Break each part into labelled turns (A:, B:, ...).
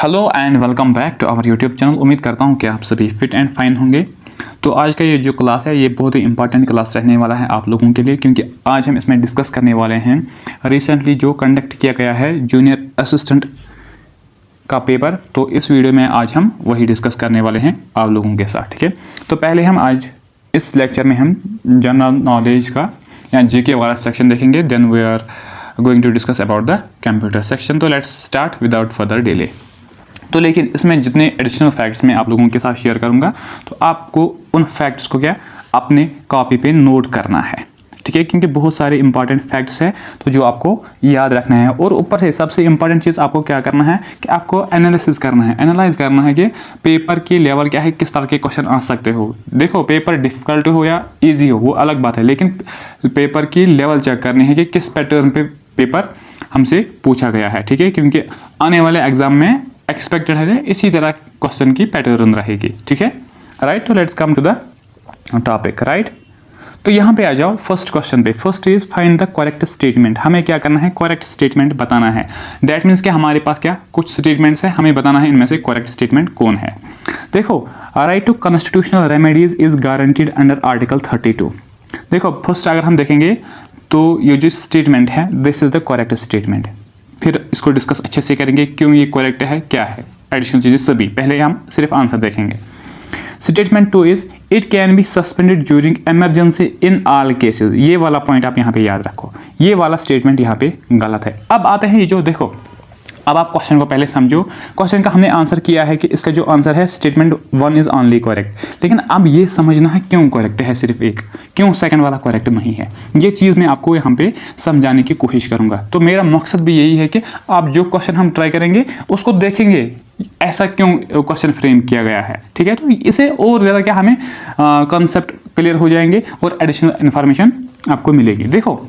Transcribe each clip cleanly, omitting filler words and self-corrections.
A: Hello and welcome back to our YouTube channel. उम्मीद करता हूं कि आप सभी फिट एंड फाइन होंगे। तो आज का ये जो क्लास है ये बहुत ही इंपॉर्टेंट क्लास रहने वाला है आप लोगों के लिए, क्योंकि आज हम इसमें डिस्कस करने वाले हैं रिसेंटली जो कंडक्ट किया गया है जूनियर असिस्टेंट का पेपर। तो इस वीडियो में आज हम वही डिस्कस करने वाले हैं आप लोगों के साथ, ठीक है। तो पहले हम आज इस लेक्चर में हम जनरल नॉलेज का या जीके वाला सेक्शन देखेंगे, then we are going to discuss about the computer section. तो let's start without further delay. तो लेकिन इसमें जितने एडिशनल फैक्ट्स मैं आप लोगों के साथ शेयर करूंगा तो आपको उन फैक्ट्स को क्या अपने कॉपी पे नोट करना है, ठीक है, क्योंकि बहुत सारे इंपॉर्टेंट फैक्ट्स हैं तो जो आपको याद रखना है। और ऊपर से सबसे इंपॉर्टेंट चीज़ आपको क्या करना है कि आपको एनालिसिस करना है, एनालाइज करना है कि पेपर की लेवल क्या है, किस तरह के क्वेश्चन आ सकते हो। देखो पेपर डिफिकल्ट हो या ईजी हो वो अलग बात है, लेकिन पेपर की लेवल चेक करनी है कि किस पैटर्न पे पेपर हमसे पूछा गया है, ठीक है, क्योंकि आने वाले एग्जाम में एक्सपेक्टेड है इसी तरह क्वेश्चन की पैटर्न रहेगी, ठीक है, राइट। तो let's come to the topic, right. तो यहाँ पे आ जाओ फर्स्ट क्वेश्चन पे। First is find the correct statement. हमें क्या करना है, करेक्ट स्टेटमेंट बताना है। दैट मीन्स कि हमारे पास क्या कुछ स्टेटमेंट्स हैं, हमें बताना है इनमें से करेक्ट स्टेटमेंट कौन है। देखो, right to constitutional remedies is guaranteed under article 32। देखो फर्स्ट अगर हम देखेंगे तो ये जो स्टेटमेंट है this is the correct statement. फिर इसको डिस्कस अच्छे से करेंगे क्यों ये करेक्ट है, क्या है एडिशनल चीज़ें सभी। पहले हम सिर्फ आंसर देखेंगे। Statement 2 is it can be suspended during emergency in all cases. ये वाला पॉइंट आप यहाँ पे याद रखो, ये वाला स्टेटमेंट यहाँ पे गलत है। अब आते हैं ये जो, देखो अब आप क्वेश्चन को पहले समझो। क्वेश्चन का हमने आंसर किया है कि इसका जो आंसर है स्टेटमेंट 1 इज ओनली करेक्ट, लेकिन अब ये समझना है क्यों करेक्ट है सिर्फ एक, क्यों सेकंड वाला करेक्ट नहीं है। ये चीज़ मैं आपको यहाँ पे समझाने की कोशिश करूँगा। तो मेरा मकसद भी यही है कि आप जो क्वेश्चन हम ट्राई करेंगे उसको देखेंगे ऐसा क्यों क्वेश्चन फ्रेम किया गया है, ठीक है। तो इसे और ज़्यादा क्या हमें कॉन्सेप्ट क्लियर हो जाएंगे और एडिशनल इन्फॉर्मेशन आपको मिलेगी। देखो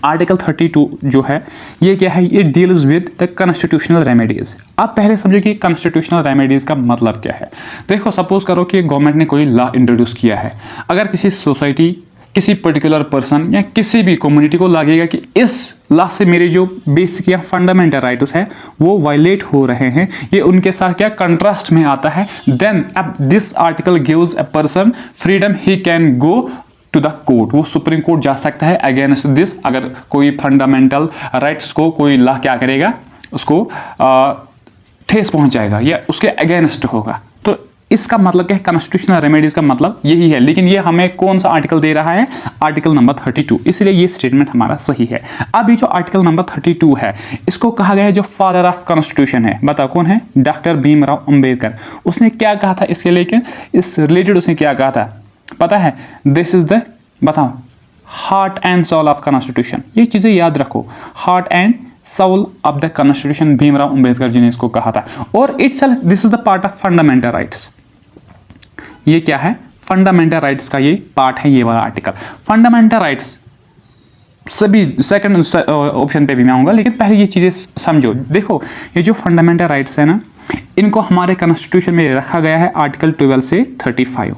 A: आर्टिकल 32 जो है ये क्या है, ये deals with the constitutional remedies. आप पहले समझो कि कॉन्स्टिट्यूशनल रेमेडीज का मतलब क्या है। देखो सपोज करो कि गवर्नमेंट ने कोई लॉ इंट्रोड्यूस किया है, अगर किसी सोसाइटी किसी पर्टिकुलर पर्सन या किसी भी कम्युनिटी को लगेगा कि इस लॉ से मेरे जो बेसिक या फंडामेंटल राइट्स है वो वायलेट हो रहे हैं, ये उनके साथ क्या कंट्रास्ट में आता है, देन अब this article gives a person freedom, he can go to the court. वो सुप्रीम कोर्ट जा सकता है अगेंस्ट दिस। अगर कोई फंडामेंटल राइट्स को कोई लॉ क्या करेगा, उसको ठेस पहुंचाएगा या उसके अगेंस्ट होगा। तो इसका मतलब क्या है, कॉन्स्टिट्यूशनल रेमेडीज का मतलब यही है। लेकिन ये हमें कौन सा आर्टिकल दे रहा है, आर्टिकल नंबर 32, इसलिए ये स्टेटमेंट हमारा सही है। अब ये जो आर्टिकल नंबर 32 है इसको कहा गया है जो फादर ऑफ कॉन्स्टिट्यूशन है। बताओ कौन है, डॉक्टर भीमराव अंबेडकर। उसने क्या कहा था इसके, लेकिन इस रिलेटेड उसने क्या कहा था पता है, दिस इज द, बताओ, heart and soul of constitution. ये चीजें याद रखो, heart and soul of the constitution, Bhimrao Ambedkar ji ने इसको कहा था। और itself this is the part of fundamental rights. ये क्या है, फंडामेंटल राइट्स का ये पार्ट है, ये वाला आर्टिकल। फंडामेंटल राइट्स सभी सेकंड ऑप्शन पे भी मैं आऊंगा, लेकिन पहले ये चीजें समझो। देखो ये जो फंडामेंटल राइट्स है ना, इनको हमारे कॉन्स्टिट्यूशन में रखा गया है आर्टिकल 12 से 35।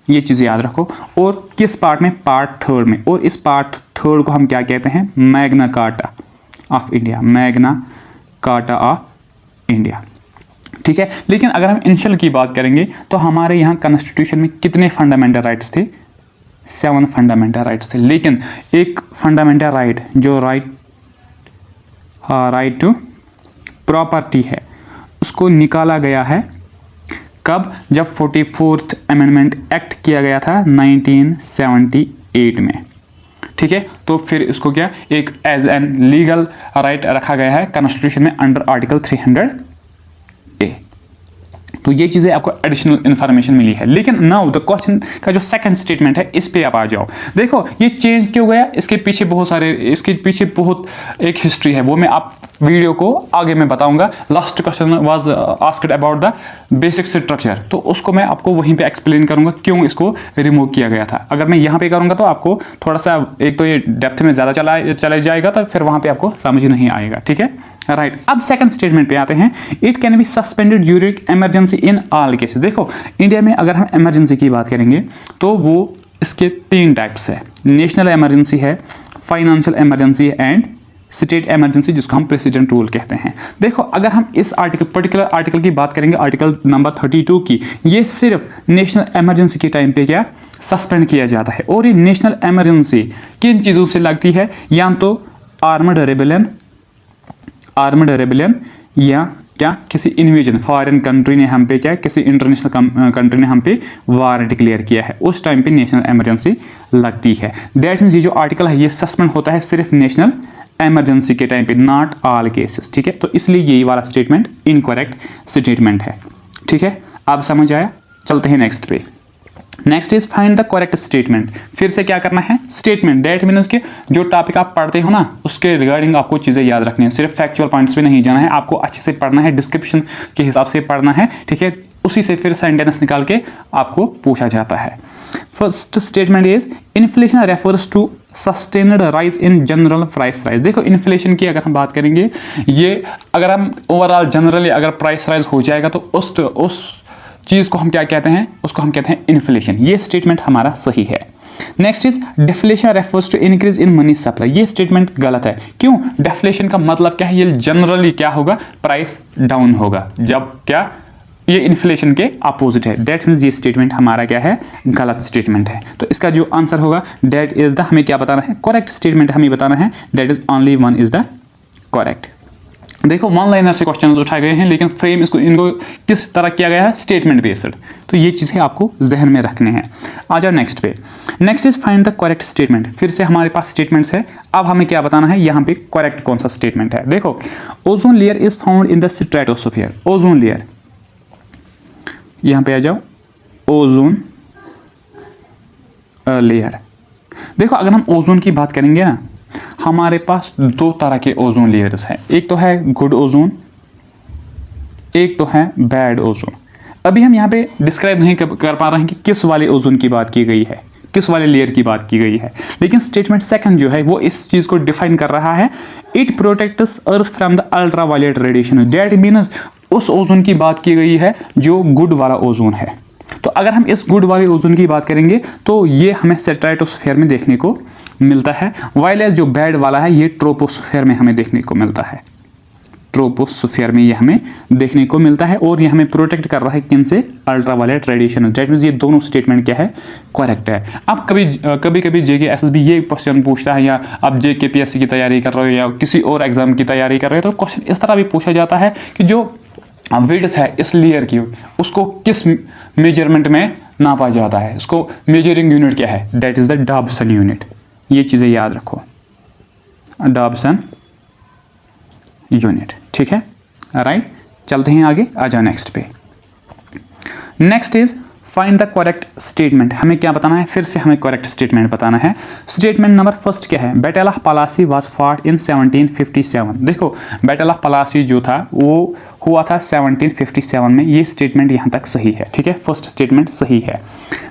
A: ये चीज़ें याद रखो। और किस पार्ट में, पार्ट 3 में। और इस पार्ट 3 को हम क्या कहते हैं, Magna carta of India, Magna carta of India, ठीक है। लेकिन अगर हम इनिशियल की बात करेंगे तो हमारे यहाँ कॉन्स्टिट्यूशन में कितने फंडामेंटल राइट्स थे, 7 फंडामेंटल राइट्स थे। लेकिन एक फंडामेंटल राइट जो राइट टू प्रॉपर्टी है उसको निकाला गया है कब, जब 44th अमेंडमेंट एक्ट किया गया था 1978 में, ठीक है। तो फिर इसको क्या एक एज एन लीगल राइट रखा गया है कॉन्स्टिट्यूशन में अंडर आर्टिकल 300A। तो ये चीज़ें आपको एडिशनल इन्फॉर्मेशन मिली है। लेकिन नाउ द क्वेश्चन का जो सेकंड स्टेटमेंट है इस पे आप आ जाओ। देखो ये चेंज क्यों गया, इसके पीछे बहुत एक हिस्ट्री है, वो मैं आप वीडियो को आगे मैं बताऊंगा। Last question was asked about the basic structure, तो उसको मैं आपको वहीं पे एक्सप्लेन करूंगा क्यों इसको रिमूव किया गया था। अगर मैं यहाँ पे करूंगा तो आपको थोड़ा सा एक तो ये डेप्थ में ज़्यादा चला जाएगा, तो फिर वहाँ पे आपको समझ नहीं आएगा, ठीक है, राइट। अब सेकंड स्टेटमेंट पे आते हैं। It can be suspended during emergency in all cases. देखो इंडिया में अगर हम इमरजेंसी की बात करेंगे तो वो इसके 3 टाइप्स है, नेशनल इमरजेंसी है, financial emergency and state emergency, जिसको हम प्रेसिडेंट रूल कहते हैं। देखो अगर हम इस पर्टिकुलर आर्टिकल की बात करेंगे, आर्टिकल नंबर 32 की, ये सिर्फ नेशनल इमरजेंसी के टाइम पे क्या सस्पेंड किया जाता है। और ये नेशनल इमरजेंसी किन चीज़ों से लगती है, या तो आर्मड रेबेलियन या क्या किसी इन्वेजन, फॉरेन कंट्री ने हम पे क्या, किसी इंटरनेशनल कंट्री ने हम पे वार डिक्लेयर किया है, उस टाइम पे नेशनल इमरजेंसी लगती है। दैट मीन्स ये जो आर्टिकल है ये सस्पेंड होता है सिर्फ नेशनल इमरजेंसी के टाइम पे, नॉट ऑल केसेस। ठीक है, तो इसलिए यही वाला स्टेटमेंट इनकरेक्ट स्टेटमेंट है। ठीक है, अब समझ आया। चलते हैं नेक्स्ट पे। Next is find the correct statement. फिर से क्या करना है, स्टेटमेंट, दैट मीन्स के जो टॉपिक आप पढ़ते हो ना उसके रिगार्डिंग आपको चीज़ें याद रखनी है, सिर्फ फैक्चुअल पॉइंट्स पे नहीं जाना है, आपको अच्छे से पढ़ना है, डिस्क्रिप्शन के हिसाब से पढ़ना है। ठीक है, उसी से फिर सेंटेंस निकाल के आपको पूछा जाता है। First statement is inflation refers to sustained rise in general price rise. देखो इन्फ्लेशन की अगर हम बात करेंगे, ये अगर हम ओवरऑल जनरली अगर प्राइस राइज हो जाएगा तो उस चीज़ को हम क्या कहते हैं, उसको हम कहते हैं इन्फ्लेशन। ये स्टेटमेंट हमारा सही है। Next is deflation refers to increase in money supply. ये स्टेटमेंट गलत है। क्यों? डिफ्लेशन का मतलब क्या है, ये जनरली क्या होगा, प्राइस डाउन होगा, जब क्या ये इन्फ्लेशन के अपोजिट है। दैट मीन्स ये स्टेटमेंट हमारा क्या है, गलत स्टेटमेंट है। तो इसका जो आंसर होगा दैट इज द, हमें क्या बताना है, करेक्ट स्टेटमेंट हमें बताना है, that is only one is the correct. देखो वन लाइनर से क्वेश्चंस उठाए गए हैं, लेकिन फ्रेम इनको किस तरह किया गया है, स्टेटमेंट बेस्ड। तो ये चीज़ें आपको जहन में रखने हैं। आ जाओ नेक्स्ट पे। Next is find the correct statement. फिर से हमारे पास स्टेटमेंट्स है, अब हमें क्या बताना है, यहाँ पे करेक्ट कौन सा स्टेटमेंट है। देखो ozone layer is found in the stratosphere. Ozone layer, यहाँ पे आ जाओ, ओजोन लेयर। देखो अगर हम ओजोन की बात करेंगे ना, हमारे पास दो तरह के ओजोन लेयर्स हैं, एक तो है गुड ओजोन, एक तो है बैड ओजोन। अभी हम यहाँ पे डिस्क्राइब नहीं कर पा रहे हैं कि किस वाले ओजोन की बात की गई है, किस वाले लेयर की बात की गई है, लेकिन स्टेटमेंट सेकंड जो है वो इस चीज़ को डिफाइन कर रहा है, it protects earth from the ultraviolet radiation. That means उस ओजोन की बात की गई है जो गुड वाला ओजोन है। तो अगर हम इस गुड वाले ओजोन की बात करेंगे तो ये हमें स्ट्रेटोस्फीयर में देखने को मिलता है, वाइल जो बैड वाला है ये ट्रोपोस्फीयर में हमें देखने को मिलता है। ट्रोपोस्फीयर में ये हमें देखने को मिलता है, और ये हमें प्रोटेक्ट कर रहा है किन से, अल्ट्रावायलेट रेडिएशन। दैट मीन्स ये दोनों स्टेटमेंट क्या है, करेक्ट है। अब कभी जेके एसएसबी ये क्वेश्चन पूछता है, या आप जेके पीएससी की तैयारी कर रहे हो या किसी और एग्जाम की तैयारी कर रहे हो, तो क्वेश्चन इस तरह भी पूछा जाता है कि जो विड्थ है इस लेयर की, उसको किस मेजरमेंट में नापा जाता है, उसको मेजरिंग यूनिट क्या है, that is the Dobson unit. ये चीज़ें याद रखो, डॉब्सन यूनिट। ठीक है, राइट। चलते हैं आगे, आ जाओ नेक्स्ट पे। Next is find the correct statement. हमें क्या बताना है, फिर से हमें करेक्ट स्टेटमेंट बताना है। स्टेटमेंट नंबर फर्स्ट क्या है, battle of Plassey was fought in 1757। देखो बैटल ऑफ पलासी जो था वो हुआ था 1757 में। ये स्टेटमेंट यहाँ तक सही है। ठीक है, फर्स्ट स्टेटमेंट सही है।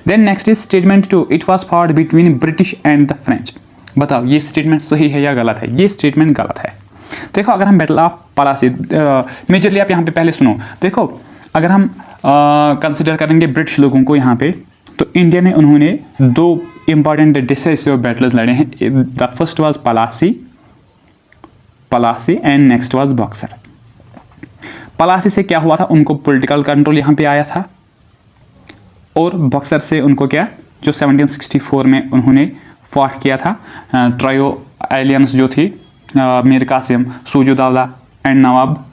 A: Then next is statement 2, it was fought between British and the French. बताओ ये स्टेटमेंट सही है या गलत है। ये स्टेटमेंट गलत है। देखो अगर हम बैटल ऑफ पलासी, मेजरली आप यहाँ पे पहले सुनो। देखो अगर हम कंसिडर करेंगे ब्रिटिश लोगों को यहाँ पे, तो इंडिया में उन्होंने दो इंपॉर्टेंट डिसाइसिव बैटल्स लड़े हैं। The first was Plassey and next was Buxar. Plassey से क्या हुआ था, उनको पॉलिटिकल कंट्रोल यहाँ पे आया था, और बक्सर से उनको क्या, जो 1764 में उन्होंने फाइट किया था, ट्रायो एलियंस जो थी, मीर कासिम, सूजुदौला एंड नवाब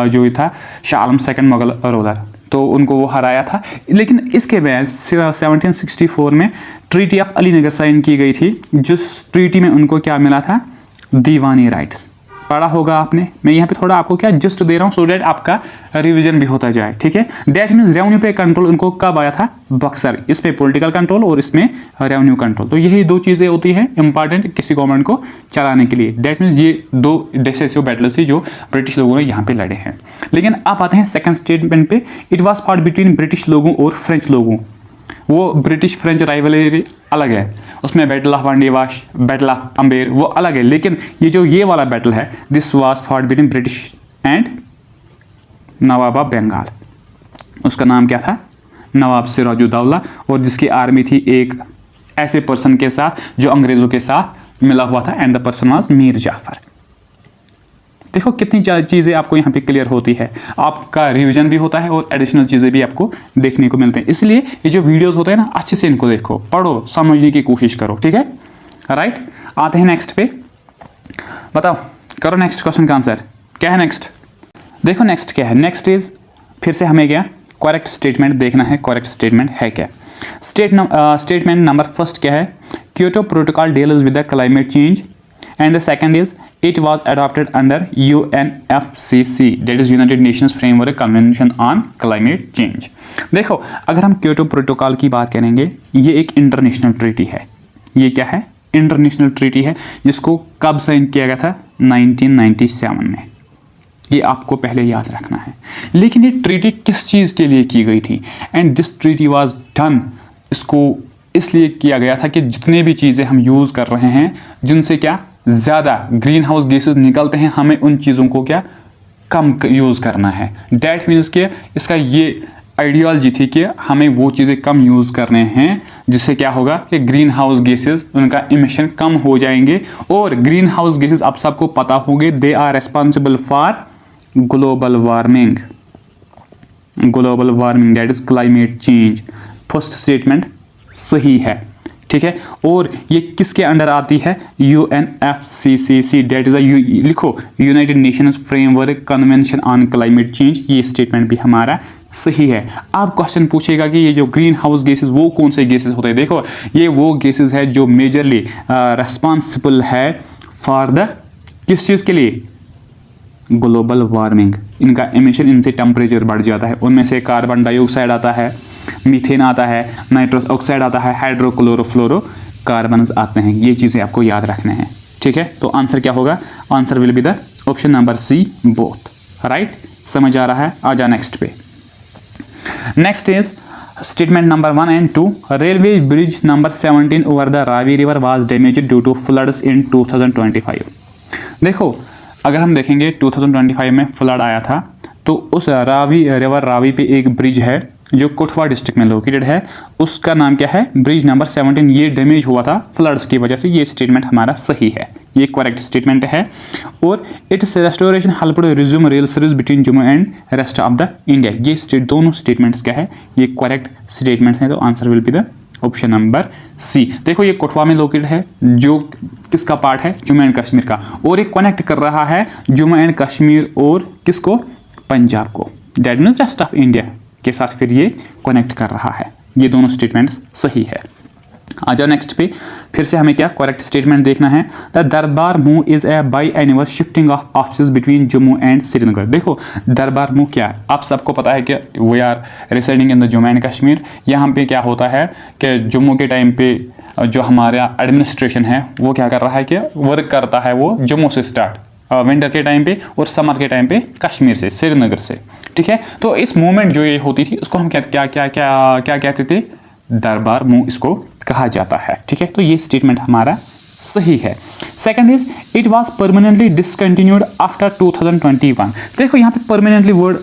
A: जो था शाह आलम सेकंड मुगल रूलर, तो उनको वो हराया था। लेकिन इसके बाद 1764 में ट्रीटी ऑफ अलीनगर साइन की गई थी, जिस ट्रीटी में उनको क्या मिला था, दीवानी राइट्स। पढ़ा होगा आपने, मैं यहाँ पे थोड़ा आपको क्या जस्ट दे रहा हूँ, सो डैट आपका रिवीजन भी होता जाए। ठीक है, दैट मीन्स रेवेन्यू पे कंट्रोल उनको कब आया था, बक्सर। इसमें पॉलिटिकल कंट्रोल और इसमें रेवेन्यू कंट्रोल। तो यही दो चीज़ें होती हैं इंपॉर्टेंट किसी गवर्नमेंट को चलाने के लिए। दैट मीन्स ये दो डिसाइसिव बैटल्स थी जो ब्रिटिश लोगों ने यहाँ पे लड़े हैं। लेकिन आप आते हैं सेकंड स्टेटमेंट पे, it was fought between British लोगों और फ्रेंच लोगों। वो ब्रिटिश फ्रेंच राइवलरी अलग है, उसमें battle of Wandiwash, battle of Amber वो अलग है। लेकिन ये वाला बैटल है, this was fought between British and nawab of Bengal. उसका नाम क्या था, नवाब सिराजुद्दौला, और जिसकी आर्मी थी एक ऐसे पर्सन के साथ जो अंग्रेज़ों के साथ मिला हुआ था, and the person was Mir Jafar. देखो कितनी चीज़ें आपको यहाँ पे क्लियर होती है, आपका रिवीजन भी होता है और एडिशनल चीज़ें भी आपको देखने को मिलते हैं। इसलिए ये जो वीडियोस होते हैं ना, अच्छे से इनको देखो, पढ़ो, समझने की कोशिश करो, ठीक है, राइट। आते हैं नेक्स्ट पे, बताओ, करो नेक्स्ट क्वेश्चन का आंसर क्या है। नेक्स्ट देखो, नेक्स्ट क्या है, नेक्स्ट इज फिर से हमें क्या करेक्ट स्टेटमेंट देखना है, करेक्ट स्टेटमेंट है क्या। स्टेटमेंट नंबर फर्स्ट क्या है, Kyoto protocol deals with the climate change, and the second is it was adopted under UNFCC, that is United Nations framework convention on climate change. देखो, अगर हम Kyoto protocol की बात करेंगे, ये एक इंटरनेशनल ट्रीटी है। ये क्या है, इंटरनेशनल ट्रीटी है, जिसको कब साइन किया गया था, 1997 में। ये आपको पहले याद रखना है। लेकिन ये ट्रीटी किस चीज़ के लिए की गई थी, and this treaty was done, इसको इसलिए किया गया था कि जितने भी चीज़ें हम यूज़ कर रहे हैं, जिनसे क्या ज़्यादा ग्रीन हाउस गैसेज निकलते हैं, हमें उन चीज़ों को क्या कम यूज़ करना है। डैट मीन्स कि इसका ये आइडियोलॉजी थी कि हमें वो चीज़ें कम यूज़ करने हैं, जिससे क्या होगा कि ग्रीन हाउस गैसेज, उनका इमिशन कम हो जाएंगे। और ग्रीन हाउस गैसेज आप सबको पता होंगे, they are responsible for global warming, global warming that is climate change. First statement सही है, ठीक है। और ये किसके अंडर आती है, UNFCCC, दैट इज लिखो United Nations framework convention on climate change. ये स्टेटमेंट भी हमारा सही है। आप क्वेश्चन पूछेगा कि ये जो ग्रीन हाउस गैसेस वो कौन से गैसेस होते हैं। देखो, ये वो गैसेस है जो मेजरली रेस्पॉन्सिबल है फॉर द किस चीज़ के लिए, ग्लोबल वार्मिंग। इनका एमिशन, इनसे टेम्परेचर बढ़ जाता है। उनमें से कार्बन डाइऑक्साइड आता है, मीथेन आता है, नाइट्रस ऑक्साइड आता है, हाइड्रोक्लोरोफ्लोरो कार्बन आते हैं। ये चीज़ें आपको याद रखने हैं, ठीक है। तो आंसर क्या होगा, answer will be the option number C, both, right. समझ आ रहा है, आ जा नेक्स्ट पे। Next is statement number 1 and 2, railway bridge number 17 over the Ravi river was damaged due to floods in 2025। देखो, अगर हम देखेंगे 2025 में फ्लड आया था, तो उस रावी पे एक ब्रिज है जो कठुआ डिस्ट्रिक्ट में लोकेटेड है, उसका नाम क्या है, ब्रिज नंबर 17। ये डैमेज हुआ था फ्लड्स की वजह से। ये स्टेटमेंट हमारा सही है, ये करेक्ट स्टेटमेंट है। और it's restoration helped resume rail service between Jammu and rest of the India. ये दोनों स्टेटमेंट्स क्या है, ये करेक्ट स्टेटमेंट्स हैं। तो answer will be the option number C. देखो, ये कठुआ में लोकेटेड है, जो किसका पार्ट है, जम्मू एंड कश्मीर का, और ये कनेक्ट कर रहा है जम्मू एंड कश्मीर और किसको, पंजाब को, that means rest of India के साथ फिर ये कनेक्ट कर रहा है। ये दोनों स्टेटमेंट्स सही है। आ जाओ नेक्स्ट पे, फिर से हमें क्या करेक्ट स्टेटमेंट देखना है। द दरबार move is a by annual shifting of office between Jammu and Srinagar. देखो, दरबार मूव क्या है, आप सबको पता है कि we are residing in the Jammu and Kashmir. यहाँ पे क्या होता है कि जम्मू के टाइम पे जो हमारा एडमिनिस्ट्रेशन है वो क्या कर रहा है कि वर्क करता है वो जम्मू से स्टार्ट विंटर के टाइम पे, और समर के टाइम पे कश्मीर से, श्रीनगर से, ठीक है। तो इस मूवमेंट जो ये होती थी उसको हम क्या कहते थे, दरबार मूव इसको कहा जाता है, ठीक है। तो ये स्टेटमेंट हमारा सही है। Second is it was permanently discontinued after 2021। देखो, यहाँ पे परमानेंटली वर्ड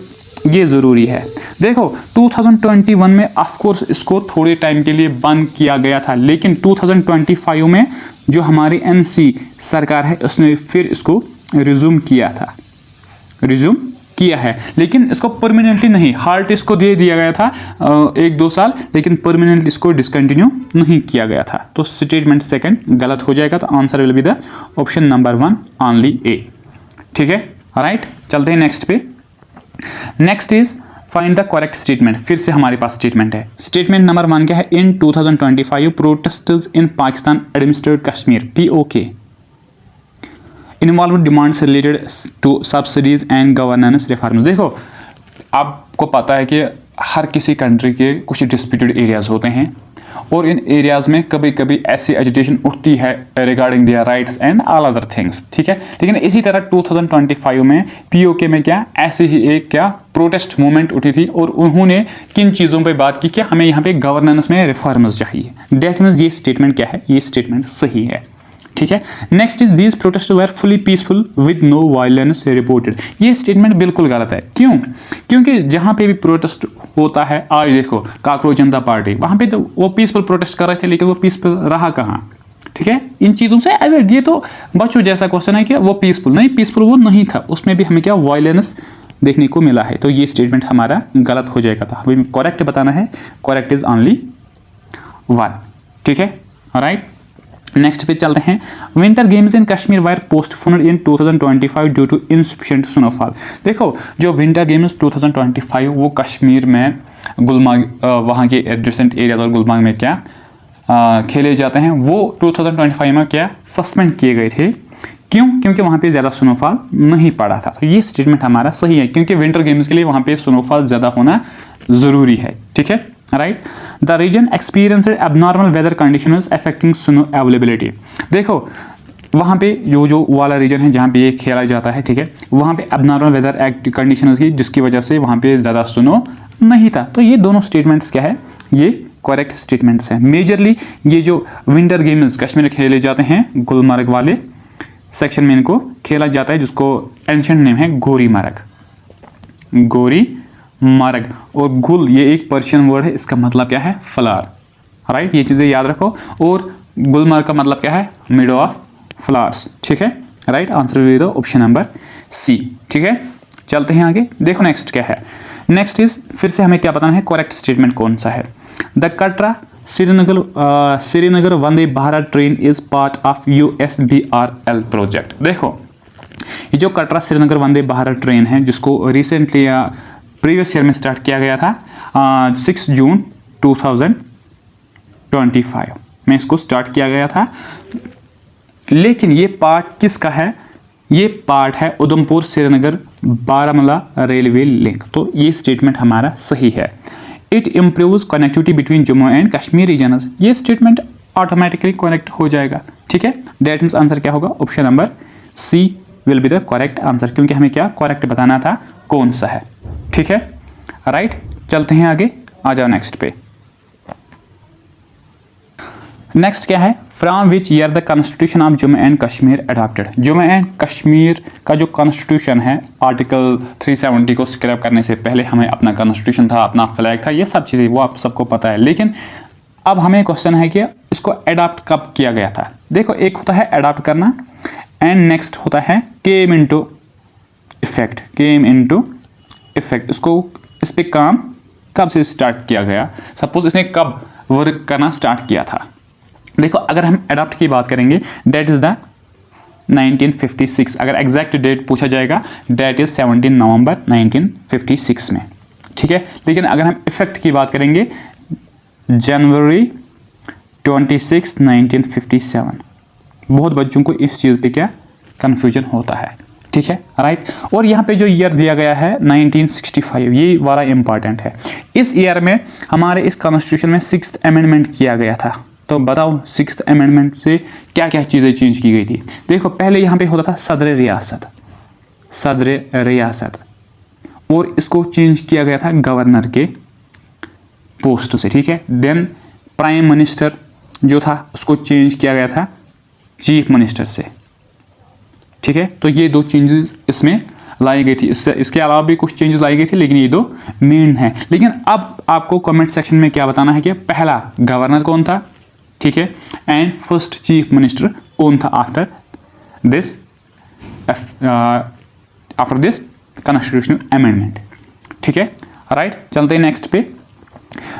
A: ये ज़रूरी है। देखो, 2021 में ऑफ कोर्स इसको थोड़े टाइम के लिए बंद किया गया था, लेकिन 2025 में जो हमारी NC सरकार है उसने फिर इसको रिज्यूम किया था, रिज्यूम किया है, लेकिन इसको परमानेंटली नहीं, हाल्ट इसको दे दिया गया था 1-2 साल, लेकिन परमानेंटली इसको डिसकंटिन्यू नहीं किया गया था। तो स्टेटमेंट सेकंड गलत हो जाएगा। तो answer will be the option number 1 only A, ठीक है, राइट। चलते हैं नेक्स्ट पे। Next is find the correct statement. फिर से हमारे पास स्टेटमेंट है। स्टेटमेंट नंबर 1 क्या है, in 2025 protesters in Pakistan administrated Kashmir POK involve demands related to subsidies and governance reforms. देखो, आपको पता है कि हर किसी कंट्री के कुछ डिस्प्यूटेड एरियाज होते हैं, और इन एरियाज़ में कभी कभी ऐसी एजिटेशन उठती है regarding their rights and all other things, ठीक है। लेकिन इसी तरह 2025 में POK में क्या ऐसी ही एक क्या प्रोटेस्ट मूवमेंट उठी थी, और उन्होंने किन चीज़ों पे बात की कि हमें यहाँ पे गवर्नेंस में रिफॉर्म्स चाहिए। दैट मीन्स ये स्टेटमेंट क्या है, ये स्टेटमेंट सही है, ठीक है। Next is these protest were fully peaceful with no violence reported. ये स्टेटमेंट बिल्कुल गलत है। क्यों? क्योंकि जहाँ पे भी प्रोटेस्ट होता है, आज देखो काकरोच जनता पार्टी, वहाँ पे तो वो पीसफुल प्रोटेस्ट कर रहे थे, लेकिन वो पीसफुल रहा कहाँ, ठीक है, इन चीज़ों से अवॉइड। ये तो बच्चों जैसा क्वेश्चन है कि वो पीसफुल नहीं, पीसफुल वो नहीं था, उसमें भी हमें क्या वायलेंस देखने को मिला है, तो ये स्टेटमेंट हमारा गलत हो जाएगा। था हमें करेक्ट बताना है, करेक्ट इज ओनली 1। ठीक है, राइट। नेक्स्ट पे चलते हैं। Winter games in Kashmir were postponed in 2025 due to insufficient snowfall. देखो जो विंटर गेम्स 2025 वो कश्मीर में गुलमर्ग वहाँ के एडजेसेंट एरियाज और गुलमर्ग में क्या खेले जाते हैं, वो 2025 में क्या सस्पेंड किए गए थे। क्यों? क्योंकि वहाँ पे ज़्यादा स्नोफॉल नहीं पड़ा था। तो ये स्टेटमेंट हमारा सही है, क्योंकि विंटर गेम्स के लिए वहाँ पे स्नोफॉल ज़्यादा होना ज़रूरी है। ठीक है, right. The region experienced abnormal weather conditions affecting snow availability. देखो वहाँ पे जो वाला रीजन है जहाँ पे ये खेला जाता है, ठीक है, वहाँ पे एबनॉर्मल वेदर कंडीशंस की जिसकी वजह से वहाँ पे ज़्यादा स्नो नहीं था। तो ये दोनों स्टेटमेंट्स क्या है, ये करेक्ट स्टेटमेंट्स हैं। मेजरली ये जो विंटर गेम्स कश्मीर में खेले जाते हैं गुलमर्ग वाले सेक्शन में इनको खेला जाता है, जिसको एंशिएंट नेम है गोरी मार्ग, गोरी मार्ग। और गुल ये एक पर्शियन वर्ड है, इसका मतलब क्या है, फ्लावर, राइट। ये चीज़ें याद रखो। और गुलमर्ग का मतलब क्या है, मिडो ऑफ फ्लावर्स। ठीक है, right. Answer will be the option number C. ठीक है, चलते हैं आगे। देखो नेक्स्ट क्या है। नेक्स्ट इज फिर से हमें क्या बताना है, करेक्ट स्टेटमेंट कौन सा है। The Katra Srinagar Vande Bharat train is part of USBRL project. देखो ये जो कटरा श्रीनगर वंदे भारत ट्रेन है, जिसको रिसेंटली प्रीवियस ईयर में स्टार्ट किया गया था 6 जून 2025 में इसको स्टार्ट किया गया था। लेकिन ये पार्ट किसका है, ये पार्ट है उधमपुर श्रीनगर बारामूला रेलवे लिंक। तो ये स्टेटमेंट हमारा सही है। It improves connectivity between Jammu and Kashmir regions. ये स्टेटमेंट ऑटोमेटिकली कनेक्ट हो जाएगा। ठीक है, दैट मीन्स आंसर क्या होगा, option number C will be the correct answer, क्योंकि हमें क्या करेक्ट बताना था कौन सा है। ठीक है, राइट। चलते हैं आगे, आ जाओ नेक्स्ट पे। नेक्स्ट क्या है, from which year the constitution of Jammu and Kashmir adopted. Jammu and Kashmir का जो कॉन्स्टिट्यूशन है, आर्टिकल 370 को स्क्रैप करने से पहले हमें अपना कॉन्स्टिट्यूशन था, अपना फ्लैग था, ये सब चीज़ें वो आप सबको पता है। लेकिन अब हमें क्वेश्चन है कि इसको अडॉप्ट कब किया गया था। देखो एक होता है अडॉप्ट करना एंड नेक्स्ट होता है came into effect. Came into effect, इसको इस पे काम कब से स्टार्ट किया गया, सपोज इसने कब वर्क करना स्टार्ट किया था। देखो अगर हम अडॉप्ट की बात करेंगे, डेट इज द 1956। अगर एग्जैक्ट डेट पूछा जाएगा, डेट इज 17 नवंबर 1956 में। ठीक है, लेकिन अगर हम इफेक्ट की बात करेंगे, जनवरी 26 1957। बहुत बच्चों को इस चीज़ पे क्या कन्फ्यूजन होता है। ठीक है, राइट। और यहाँ पे जो ईयर दिया गया है 1965, ये वाला इंपॉर्टेंट है। इस ईयर में हमारे इस कॉन्स्टिट्यूशन में 6th अमेंडमेंट किया गया था। तो बताओ 6th अमेंडमेंट से क्या क्या चीज़ें चेंज की गई थी। देखो पहले यहाँ पे होता था सदर रियासत, और इसको चेंज किया गया था गवर्नर के पोस्ट से। ठीक है, देन प्राइम मिनिस्टर जो था उसको चेंज किया गया था चीफ मिनिस्टर से। ठीक है, तो ये 2 चेंजेस इसमें लाई गई थी। इसके अलावा भी कुछ चेंजेस लाई गई थी, लेकिन ये 2 मेन हैं। लेकिन अब आपको कमेंट सेक्शन में क्या बताना है कि पहला गवर्नर कौन था, ठीक है, एंड फर्स्ट चीफ मिनिस्टर कौन था आफ्टर दिस कॉन्स्टिट्यूशनल अमेंडमेंट। ठीक है, राइट। चलते हैं नेक्स्ट पे।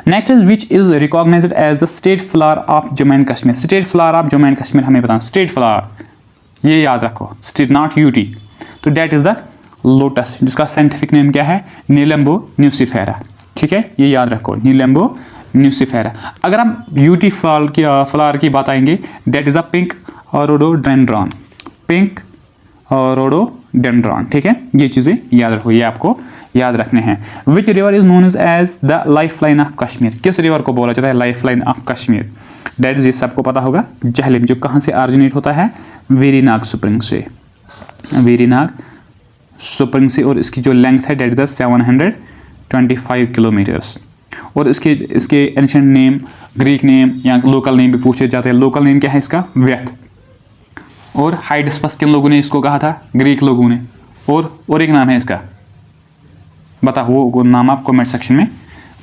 A: Next is which is recognized as the state flower of Jammu and Kashmir. State flower of Jammu and Kashmir हमें बताना, स्टेट फ्लावर ये याद रखो, स्टेट नॉट यूटी। तो डेट इज द लोटस, जिसका साइंटिफिक नेम क्या है, नीलम्बो न्यूसिफेरा। ठीक है, ये याद रखो, नीलम्बो न्यूसिफेरा। अगर हम यूटी फ्लावर की बात आएंगे, that is the pink rhododendron, pink rhododendron. ठीक है, ये चीज़ें याद रखो, ये आपको याद रखने हैं। Which river is known as the life line of Kashmir. किस रिवर को बोला जाता है life line of Kashmir. That is, ये सबको पता होगा, झेलम, जो कहाँ से ऑरिजिनेट होता है, वेरीनाग स्प्रिंग से, वेरीनाग स्प्रिंग से। और इसकी जो लेंथ है डेट इज 725 किलोमीटर्स। और इसके एंशिएंट नेम, ग्रीक नेम या लोकल नेम भी पूछे जाते हैं। लोकल नेम क्या है इसका, व्यथ। और हाइडस्पस किन लोगों ने इसको कहा था, ग्रीक लोगों ने। और एक नाम है इसका, बताओ वो नाम आप कमेंट सेक्शन में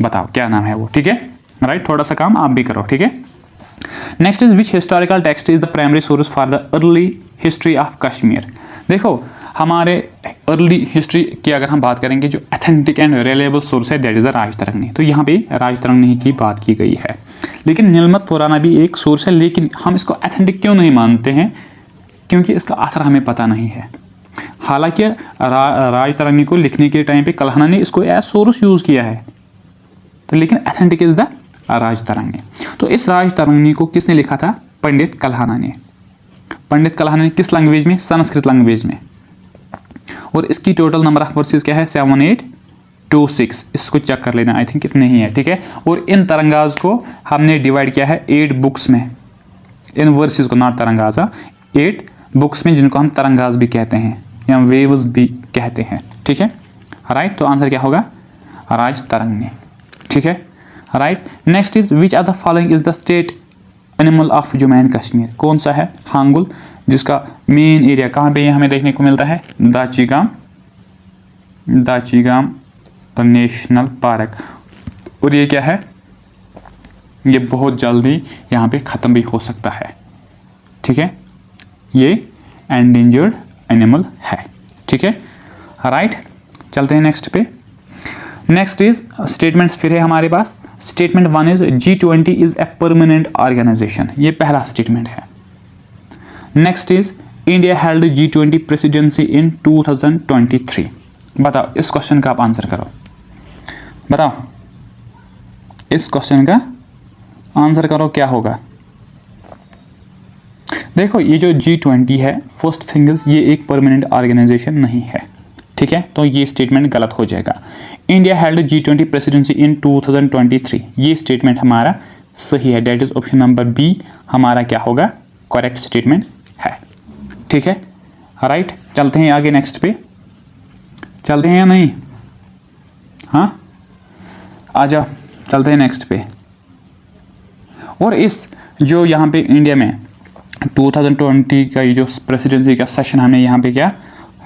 A: बताओ क्या नाम है वो। ठीक है, राइट। थोड़ा सा काम आप भी करो। ठीक है, next is which historical text is the primary source for the early history of Kashmir. देखो हमारे अर्ली हिस्ट्री की अगर हम बात करेंगे, जो अथेंटिक एंड रिलायबल सोर्स है दैट इज़ द राजतरंगिणी। तो यहाँ पे राजतरंगिणी की बात की गई है। लेकिन नीलमत पुराना भी एक सोर्स है, लेकिन हम इसको अथेंटिक क्यों नहीं मानते हैं? क्योंकि इसका आथर हमें पता नहीं है। हालांकि राजतरंगिणी को लिखने के टाइम पे कल्हना ने इसको एज सोर्स यूज़ किया है, तो लेकिन अथेंटिक इज द राजतरंगिणी। तो इस राजतरंगिणी को किसने लिखा था? पंडित कल्हना ने। पंडित कल्हना ने किस लैंग्वेज में? संस्कृत लैंग्वेज में। और इसकी टोटल नंबर ऑफ वर्सेस क्या है? 7826। इसको चेक कर लेना, आई थिंक इतने ही है, ठीक है। और इन तरंगाज को हमने डिवाइड किया है 8 बुक्स में, इन वर्सेस को, नॉट तरंगाज, 8 बुक्स में, जिनको हम तरंगाज भी कहते हैं या वेव्स भी कहते हैं, ठीक है, राइट। तो आंसर क्या होगा? राजतरंगिणी, ठीक है, right. Next is which are the following is the state animal of Jammu and Kashmir. कौन सा है? हांगुल, जिसका मेन एरिया कहाँ पे हमें देखने को मिलता है? Dachigam national park. और ये क्या है? ये बहुत जल्दी यहाँ पे ख़त्म भी हो सकता है, ठीक है, ये एंडेंजर्ड एनिमल है, ठीक है, राइट। चलते हैं नेक्स्ट पे। नेक्स्ट इज स्टेटमेंट्स फिर है हमारे पास। Statement 1 is G20 is a permanent organization. ये पहला स्टेटमेंट है। Next is India held G20 presidency in 2023। बताओ इस क्वेश्चन का आप आंसर करो, बताओ इस क्वेश्चन का आंसर करो, क्या होगा? देखो ये जो G20 है, फर्स्ट थिंग इज ये एक परमानेंट ऑर्गेनाइजेशन नहीं है, ठीक है, तो ये स्टेटमेंट गलत हो जाएगा। India held G20 presidency in 2023, ये स्टेटमेंट हमारा सही है, that is option number B हमारा क्या होगा? करेक्ट स्टेटमेंट है, ठीक है, राइट। चलते हैं आगे नेक्स्ट पे, चलते हैं या नहीं? हाँ आ जाओ, चलते हैं नेक्स्ट पे। और इस जो यहाँ पे इंडिया में 2020 का ये जो प्रेसिडेंसी का सेशन हमने यहाँ पे क्या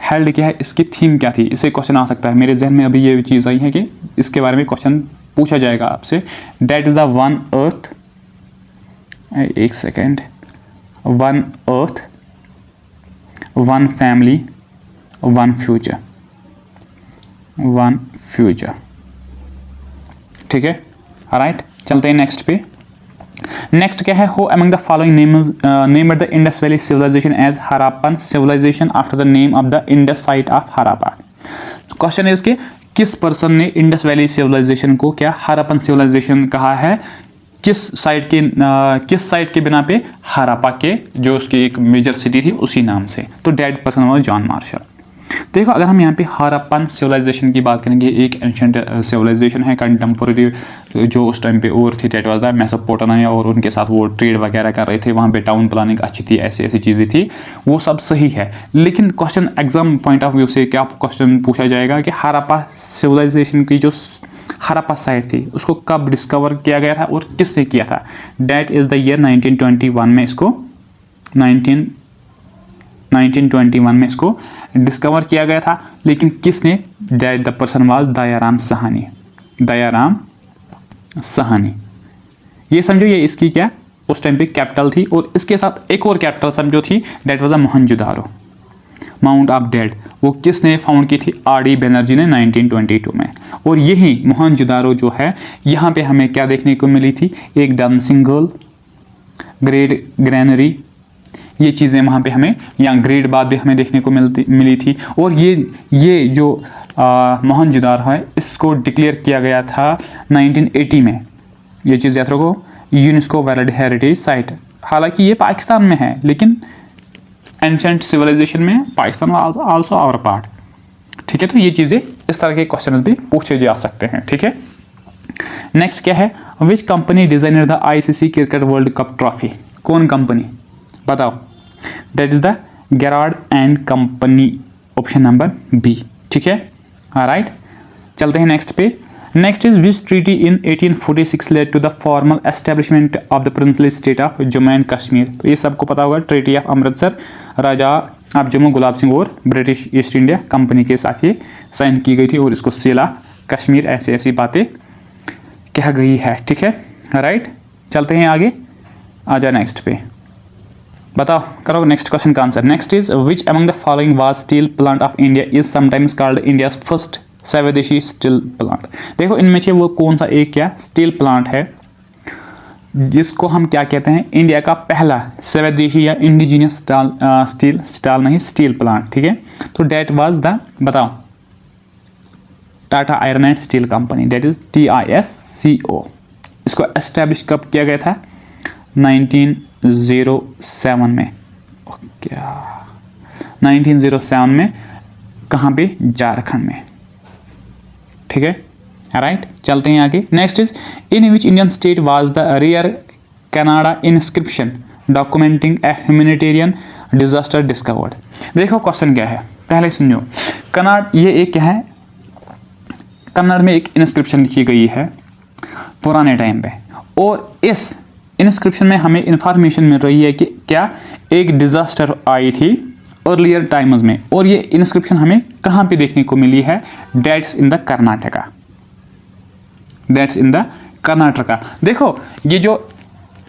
A: हेल्ड किया है, इसकी थीम क्या थी? इससे क्वेश्चन आ सकता है। मेरे जहन में अभी ये चीज़ आई है कि इसके बारे में क्वेश्चन पूछा जाएगा आपसे। That is the one earth, एक second, one earth, one family, one future, one future, ठीक है, राइट। चलते हैं नेक्स्ट पे। नेक्स्ट क्या है? Who among the following named the Indus valley civilization as Harappan civilization after the name of the Indus site of Harappa. Question है इसके, किस पर्सन ने इंडस वैली सिविलाइजेशन को क्या हराप्पन सिविलाइजेशन कहा है? किस साइट के बिना पे? हराप्पा के, जो उसकी एक मेजर सिटी थी उसी नाम से। तो डेड पर्सन हुआ जॉन मार्शल। देखो अगर हम यहाँ पे हरप्पन सिविलाइजेशन की बात करेंगे, एक एंशिएंट सिविलाइजेशन है, कंटेम्पोरेरी जो उस टाइम पे और थी, डेट वाज द मेसोपोटामिया, और उनके साथ वो ट्रेड वगैरह कर रहे थे, वहाँ पे टाउन प्लानिंग अच्छी थी, ऐसी ऐसी चीज़ें थी, वो सब सही है। लेकिन question exam point of view से क्या क्वेश्चन पूछा जाएगा कि हरप्पा सिविलाइजेशन की जो हरप्पा साइट थी उसको कब डिस्कवर किया गया था और किससे किया था? डेट इज़ द ईयर 1921 में इसको 1921 में इसको डिस्कवर किया गया था। लेकिन किसने? That the person was Dayaram Sahni, Dayaram Sahni. ये समझो ये इसकी क्या उस टाइम पे कैपिटल थी, और इसके साथ एक और कैपिटल समझो थी, that was the Mohenjodaro, mount of dead. वो किसने फाउंड की थी? R.D. बनर्जी ने 1922 में। और यही मोहनजोदारो जो है, यहाँ पे हमें क्या देखने को मिली थी? एक डांसिंग गर्ल, ग्रेट ग्रैनरी, ये चीज़ें वहाँ पे हमें, या ग्रेट बात भी हमें देखने को मिली थी। और ये जो मोहनजोदारो है, इसको डिक्लेयर किया गया था 1980 में। ये चीज़ याद रखो, यूनेस्को वर्ल्ड हेरिटेज साइट। हालांकि ये पाकिस्तान में है, लेकिन एंशिएंट सिविलाइजेशन में पाकिस्तान आल्सो आवर पार्ट, ठीक है। तो ये चीज़ें इस तरह के क्वेश्चन भी पूछे जा सकते हैं, ठीक है। नेक्स्ट क्या है? Which company designer the ICC cricket world cup trophy? कौन कंपनी? बताओ। That is the Garrard and company, option number B, ठीक है, राइट। चलते हैं नेक्स्ट पे। Next is which treaty in 1846 led to the formal establishment of the princely state of Jammu and Kashmir? तो ये सबको पता होगा, treaty of Amritsar, raja of Jammu Gulab Singh और ब्रिटिश ईस्ट इंडिया कंपनी के साथ ये साइन की गई थी, और इसको सील ऑफ कश्मीर, ऐसी ऐसी बातें कह गई है, ठीक है, राइट। चलते हैं आगे। आ जाए नेक्स्ट पे, बताओ करो नेक्स्ट क्वेश्चन का answer. Next is which among the following was steel plant of India is sometimes called India's first स्वदेशी स्टील प्लांट। देखो इनमें से वो कौन सा एक क्या स्टील प्लांट है जिसको हम क्या कहते हैं इंडिया का पहला स्वदेशी या इंडिजीनियस स्टील प्लांट, ठीक है। तो डेट वाज द, बताओ, Tata iron and steel company, that is TISCO। इसको एस्टेब्लिश कब किया गया था? 1907 में। क्या 1907 में? कहाँ पे? झारखंड में, ठीक है, राइट। चलते हैं आगे। Next is in which Indian state was the rare Kannada inscription documenting a humanitarian disaster discovered. देखो क्वेश्चन क्या है, पहले समझो। कनाड, ये एक क्या है, कन्नड़ में एक इंस्क्रिप्शन लिखी गई है पुराने टाइम पे, और इस इंस्क्रिप्शन में हमें इंफॉर्मेशन मिल रही है कि क्या एक डिजास्टर आई थी अर्लियर टाइम्स में, और ये इंस्क्रिप्शन हमें कहाँ पे देखने को मिली है? That's in the Karnataka, that's in the Karnataka. देखो ये जो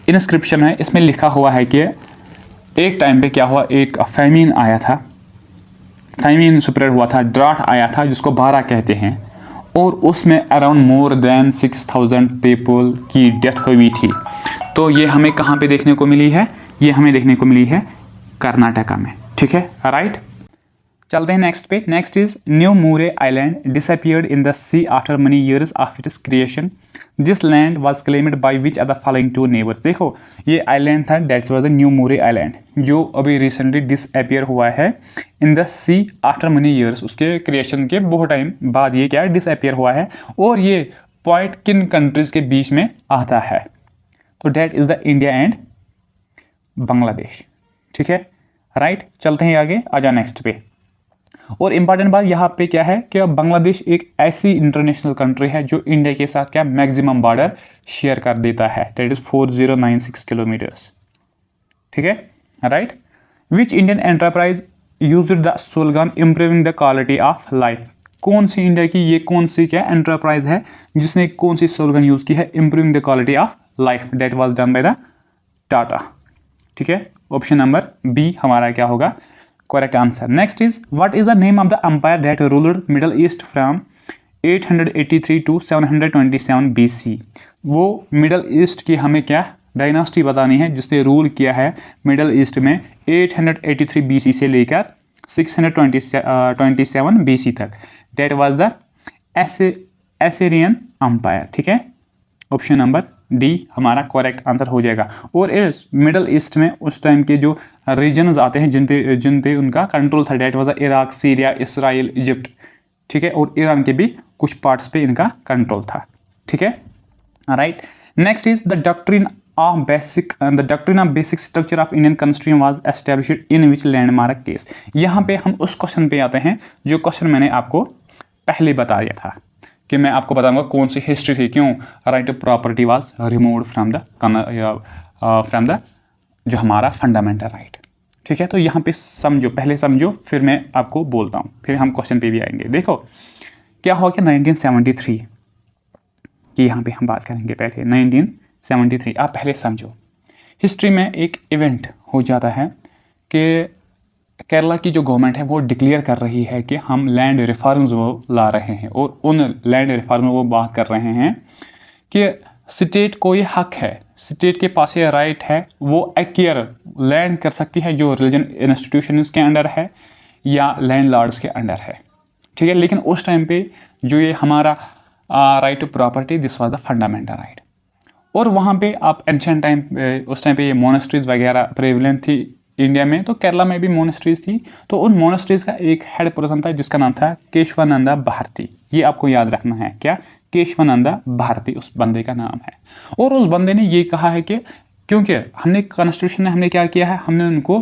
A: इंस्क्रिप्शन है इसमें लिखा हुआ है कि एक टाइम पे क्या हुआ, एक फैमिन आया था, फैमिन स्प्रेड हुआ था, ड्राट आया था जिसको बारा कहते हैं, और उसमें अराउंड मोर देन 6000 पीपल की डेथ हुई थी। तो ये हमें कहाँ पे देखने को मिली है? ये हमें देखने को मिली है कर्नाटका में, ठीक है, राइट। चलते हैं नेक्स्ट पे। Next is New Moore island disappeared in the sea after many years of its creation, this land was claimed by which other following two neighbours. देखो ये आइलैंड था, that was the New Moore island, जो अभी recently disappear हुआ है in the sea after many years, उसके creation के बहुत टाइम बाद ये क्या डिसअपियर हुआ है, और ये पॉइंट किन कंट्रीज के बीच में आता है? तो that is the India and Bangladesh, ठीक है, राइट। चलते हैं आगे, आजा नेक्स्ट पे। और इंपॉर्टेंट बात यहाँ पे क्या है कि बांग्लादेश एक ऐसी इंटरनेशनल कंट्री है जो इंडिया के साथ क्या मैक्सिमम बॉर्डर शेयर कर देता है, दैट इज 4096 किलोमीटर्स, ठीक है, right. Which Indian enterprise used the slogan improving the quality of life. कौन सी इंडिया की ये कौन सी क्या एंटरप्राइज है जिसने कौन सी स्लोगन यूज की है? Improving the quality of life, that was done by the Tata, ठीक है। ऑप्शन नंबर बी हमारा क्या होगा correct answer. Next is what is the name of the empire that ruled middle east from 883 to 727 BC। वो middle east की हमें क्या dynasty बतानी है जिसने रूल किया है मिडल ईस्ट में 883 BC से लेकर 627 BC तक, दैट वाज द एसेरियन एम्पायर, ठीक है। ऑप्शन नंबर डी हमारा करेक्ट आंसर हो जाएगा। और इस मिडल ईस्ट में उस टाइम के जो रीजन्स आते हैं जिन पे उनका कंट्रोल था, that was Iraq, Syria, Israel, Egypt, ठीक है, और ईरान के भी कुछ पार्ट्स पे इनका कंट्रोल था, ठीक है, right. Next is the doctrine of basic structure of Indian constitution was established in which landmark case. यहाँ पे हम उस क्वेश्चन पे आते हैं जो क्वेश्चन मैंने आपको पहले बता दिया था कि मैं आपको बताऊंगा कौन सी हिस्ट्री थी, क्यों right to property was removed from the जो हमारा फंडामेंटल राइट, ठीक है। तो यहाँ पे समझो, पहले समझो, फिर मैं आपको बोलता हूँ, फिर हम क्वेश्चन पे भी आएंगे। देखो क्या हो गया 1973 की यहाँ पे हम बात करेंगे। पहले 1973 आप पहले समझो, हिस्ट्री में एक इवेंट हो जाता है कि केरला की जो गवर्नमेंट है वो डिक्लेयर कर रही है कि हम लैंड रिफॉर्म्स वो ला रहे हैं, और उन लैंड रिफॉर्म में वो बात कर रहे हैं कि स्टेट को ये हक है, स्टेट के पास ये राइट है, वो एक्वायर लैंड कर सकती है जो रिलीजन इंस्टीट्यूशन के अंडर है या लैंड लॉर्ड्स के अंडर है, ठीक है। लेकिन उस टाइम पे जो ये हमारा right to property, this was the fundamental right. और वहाँ पे आप एंशिएंट टाइम उस टाइम पे ये मोनेस्ट्रीज वगैरह प्रेवलेंट थी इंडिया में, तो केरला में भी मोनेस्ट्रीज थी। तो उन मोनेस्ट्रीज का एक हेड पर्सन था जिसका नाम था केशवानंदा भारती। ये आपको याद रखना है, क्या केशवानंदा भारती उस बंदे का नाम है। और उस बंदे ने ये कहा है कि क्योंकि हमने कॉन्स्टिट्यूशन ने हमने क्या किया है, हमने उनको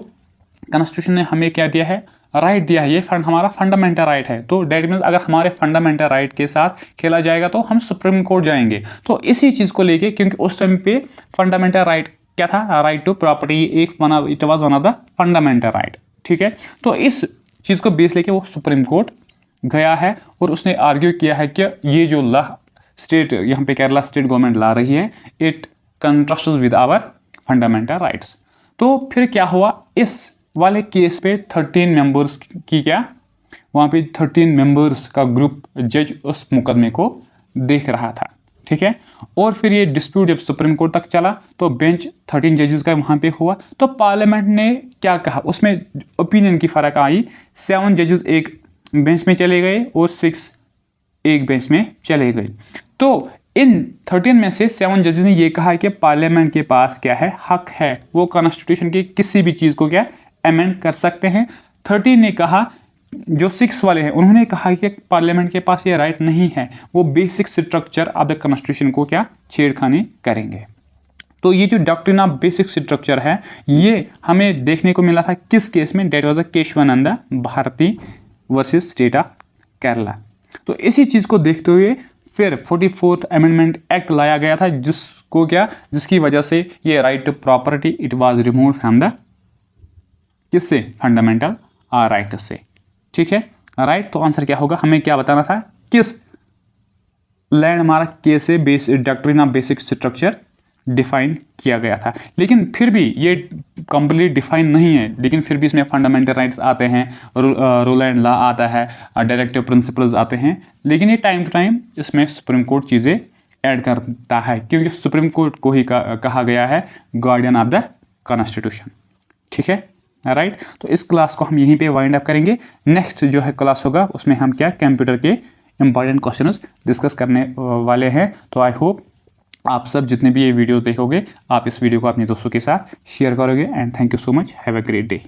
A: कॉन्स्टिट्यूशन ने हमें क्या दिया है, राइट दिया है, ये हमारा फंडामेंटल राइट है। तो डेट मीन्स अगर हमारे फंडामेंटल राइट के साथ खेला जाएगा तो हम सुप्रीम कोर्ट जाएंगे। तो इसी चीज़ को लेके, क्योंकि उस टाइम पे फंडामेंटल राइट क्या था, right to property, it was one of the fundamental right, ठीक है। तो इस चीज़ को बेस लेके वो सुप्रीम कोर्ट गया है और उसने आर्ग्यू किया है कि ये जो लॉ स्टेट यहाँ पे केरला स्टेट गवर्नमेंट ला रही है, it contrasts with our fundamental rights. तो फिर क्या हुआ, इस वाले केस पे 13 मेंबर्स की क्या, वहाँ पे 13 मेंबर्स का ग्रुप जज उस मुकदमे को देख रहा था, ठीक है। और फिर ये डिस्प्यूट जब सुप्रीम कोर्ट तक चला तो बेंच 13 जजेस का वहाँ पे हुआ, तो पार्लियामेंट ने क्या कहा, उसमें ओपिनियन की फ़र्क आई। 7 जजेस एक बेंच में चले गए और 6 एक बेंच में चले गए। तो इन 13 में से 7 जजेस ने ये कहा कि पार्लियामेंट के पास क्या है, हक है, वो कॉन्स्टिट्यूशन की किसी भी चीज़ को क्या अमेंड कर सकते हैं। 13 ने कहा, जो 6 वाले हैं उन्होंने कहा कि पार्लियामेंट के पास ये राइट नहीं है, वो basic structure of the constitution को क्या छेड़खानी करेंगे। तो ये जो डॉक्ट्रिन ऑफ बेसिक स्ट्रक्चर है ये हमें देखने को मिला था किस केस में, that was the Keshavananda Bharati versus state of Kerala. तो इसी चीज़ को देखते हुए फिर 44th अमेंडमेंट एक्ट लाया गया था, जिसको क्या, जिसकी वजह से ये right to property it was remove from the किससे, फंडामेंटल राइट से, ठीक है। राइट, तो आंसर क्या होगा, हमें क्या बताना था, किस लैंडमार्क केस से base doctrine of basic structure define किया गया था। लेकिन फिर भी ये कंप्लीट डिफाइन नहीं है, लेकिन फिर भी इसमें फंडामेंटल राइट्स आते हैं, रूल एंड लॉ आता है, डायरेक्टिव प्रिंसिपल्स आते हैं, लेकिन ये टाइम टू टाइम इसमें सुप्रीम कोर्ट चीज़ें ऐड करता है, क्योंकि सुप्रीम कोर्ट को ही कहा गया है गार्डियन ऑफ द कॉन्स्टिट्यूशन, ठीक है। राइट, तो इस क्लास को हम यहीं पे वाइंड अप करेंगे। नेक्स्ट जो है क्लास होगा उसमें हम क्या कंप्यूटर के इंपॉर्टेंट क्वेश्चंस डिस्कस करने वाले हैं। तो आई होप आप सब जितने भी ये वीडियो देखोगे, आप इस वीडियो को अपने दोस्तों के साथ शेयर करोगे। And thank you so much, have a great day.